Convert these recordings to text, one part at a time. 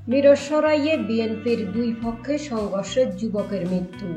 মিরসরাইয়ে বিএনপির দুই পক্ষে সংঘর্ষে যুবকের মৃত্যু।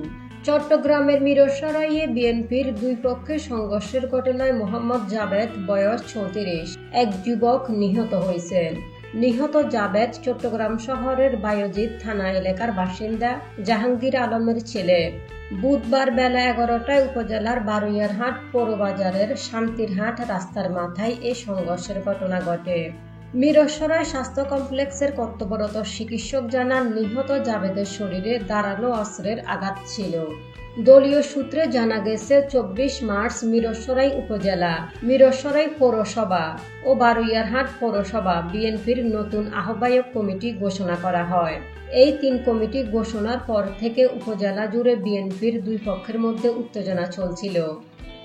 চট্টগ্রামের মিরসরাইয়ে বিএনপির দুই পক্ষে সংঘর্ষের ঘটনায় মোহাম্মদ জাবেদ বয়স ৩৬ এক যুবক নিহত হয়েছেন। নিহত জাবেদ চট্টগ্রাম শহরের বায়জিদ থানা এলাকার বাসিন্দা জাহাঙ্গীর আলমের ছেলে। বুধবার বেলা ১১টায় উপজেলার বারুইয়ারহাট পৌরবাজারের শান্তিরহাট রাস্তার মাথায় এই সংঘর্ষের ঘটনা ঘটে। মিরসরাই স্বাস্থ্য কমপ্লেক্সের কর্তব্যরত চিকিৎসক জানান, নিহত জাবেদের শরীরে ধারালো অস্ত্রের আঘাত ছিল। দলীয় সূত্রে জানা গেছে, ২৪ মার্চ মিরসরাই উপজেলা, মিরসরাই পৌরসভা ও বারুইয়ারহাট পৌরসভা বিএনপির নতুন আহ্বায়ক কমিটি ঘোষণা করা হয়। এই ৩ কমিটি ঘোষণার পর থেকে উপজেলা জুড়ে বিএনপির দুই পক্ষের মধ্যে উত্তেজনা চলছিল।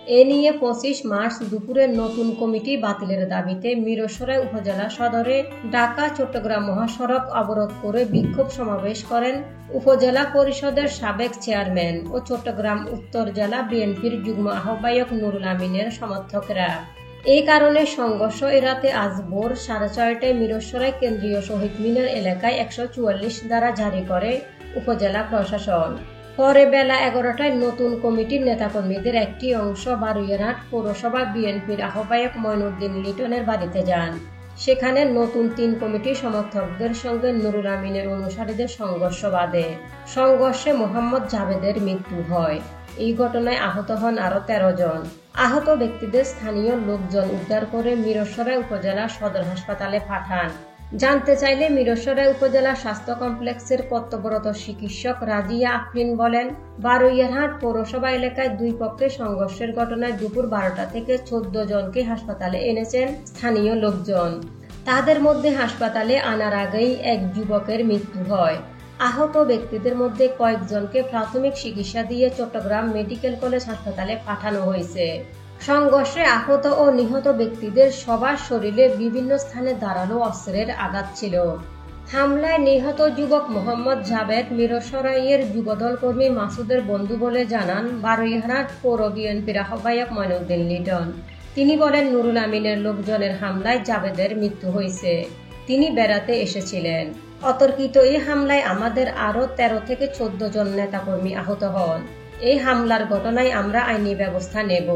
এ নিয়ে ২৫ মার্চ দুপুরে নতুন কমিটি বাতিলের দাবিতে মিরসরাই উপজেলা সদরে ঢাকা-চট্টগ্রাম মহাসড়ক অবরোধ করে বিক্ষোভ সমাবেশ করেন উপজেলা পরিষদের সাবেক চেয়ারম্যান ও চট্টগ্রাম উত্তর জেলা বিএনপির যুগ্ম আহ্বায়ক নুরুল আমিনের সমর্থকরা। এই কারণে সংঘর্ষ এড়াতে আজ ভোর ৬:৩০টায় মিরসরাই কেন্দ্রীয় শহীদ মিনার এলাকায় ১৪৪ ধারা জারি করে উপজেলা প্রশাসন। পরে বেলা ১১টায় নতুন কমিটির নেতাকর্মীদের একটি অংশ বারুইয়ারহাট পৌরসভা বিএনপির আহ্বায়ক মঈনুদ্দিন লিটনের বাড়িতে যান। সেখানে নতুন ৩ কমিটির সমর্থকদের সঙ্গে নুরুল আমিনের অনুসারীদের সংঘর্ষ বাধে। সংঘর্ষে মোহাম্মদ জাবেদের মৃত্যু হয়। এই ঘটনায় আহত হন আরও ১৩ জন। আহত ব্যক্তিদের স্থানীয় লোকজন উদ্ধার করে মিরসরাই উপজেলা সদর হাসপাতালে পাঠান। জানতে চাইলে মিরসরাই উপজেলা স্বাস্থ্য কমপ্লেক্সের কর্তব্যরত চিকিৎসক রাজিয়া আফরিন বলেন, বারুইয়ারহাট পৌরসভা এলাকায় দুই পক্ষের সংঘর্ষের ঘটনায় দুপুর ১২টা থেকে ১৪ জনকে হাসপাতালে এনেছেন স্থানীয় লোকজন। তাদের মধ্যে হাসপাতালে আনার আগেই এক যুবকের মৃত্যু হয়। আহত ব্যক্তিদের মধ্যে কয়েকজনকে প্রাথমিক চিকিৎসা দিয়ে চট্টগ্রাম মেডিকেল কলেজ হাসপাতালে পাঠানো হয়েছে। সংঘর্ষে আহত ও নিহত ব্যক্তিদের সবার শরীরে বিভিন্ন স্থানে ধারালো অস্ত্রের আঘাত ছিল। হামলায় নিহত যুবক মোহাম্মদ জাবেদ মিরসরাইয়ের যুবদল কর্মী মাসুদের বন্ধু বলে জানান বারুইয়ারহাট পৌর বিএনপির আহ্বায়ক মঈনুদ্দিন লিটন। তিনি বলেন, নুরুল আমিনের লোকজনের হামলায় জাবেদের মৃত্যু হয়েছে। তিনি বেড়াতে এসেছিলেন। অতর্কিত এই হামলায় আমাদের আরও ১৩ থেকে ১৪ জন নেতাকর্মী আহত হন। এই হামলার ঘটনায় আমরা আইনি ব্যবস্থা নেব।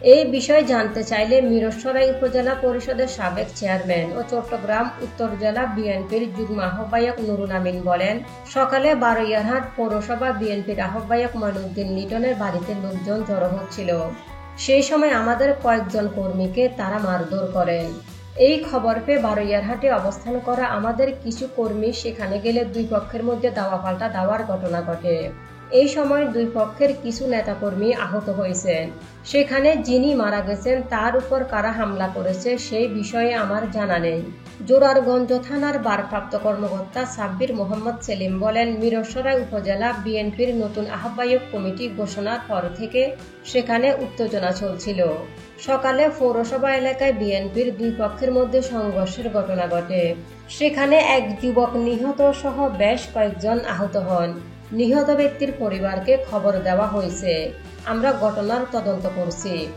এই বিষয়ে জানতে চাইলে মিরসরাই উপজেলা পরিষদের সাবেক চেয়ারম্যান ও চট্টগ্রাম উত্তর জেলা বিএনপির যুগ্ম আহ্বায়ক নুরুল আমিন বলেন, সকালে বারুইয়ারহাট পৌরসভা বিএনপির আহ্বায়ক মঈনুদ্দিন লিটনের বাড়িতে লোকজন জড়ো হচ্ছিল। সেই সময় আমাদের কয়েকজন কর্মীকে তারা মারধর করেন। এই খবর পেয়ে বারুইয়ারহাটে অবস্থান করা আমাদের কিছু কর্মী সেখানে গেলে দুই পক্ষের মধ্যে দাওয়াপাল্টা দেওয়ার ঘটনা ঘটে। এই সময় দুই পক্ষের কিছু নেতাকর্মী আহত হয়েছেন। সেখানে যিনি মারা গেছেন তার উপর কারা হামলা করেছে সেই বিষয়ে আমার জানা নেই। জোরারগঞ্জ থানার ভারপ্রাপ্ত কর্মকর্তা সাব্বির মোহাম্মদ সেলিম বলেন, মিরসরাই উপজেলা বিএনপির নতুন আহ্বায়ক কমিটি ঘোষণার পর থেকে সেখানে উত্তেজনা চলছিল। সকালে পৌরসভা এলাকায় বিএনপির দুই পক্ষের মধ্যে সংঘর্ষের ঘটনা ঘটে। সেখানে এক যুবক নিহত সহ বেশ কয়েকজন আহত হন। নিহত ব্যক্তির পরিবারকে খবর দেওয়া হয়েছে। আমরা ঘটনার তদন্ত করছি।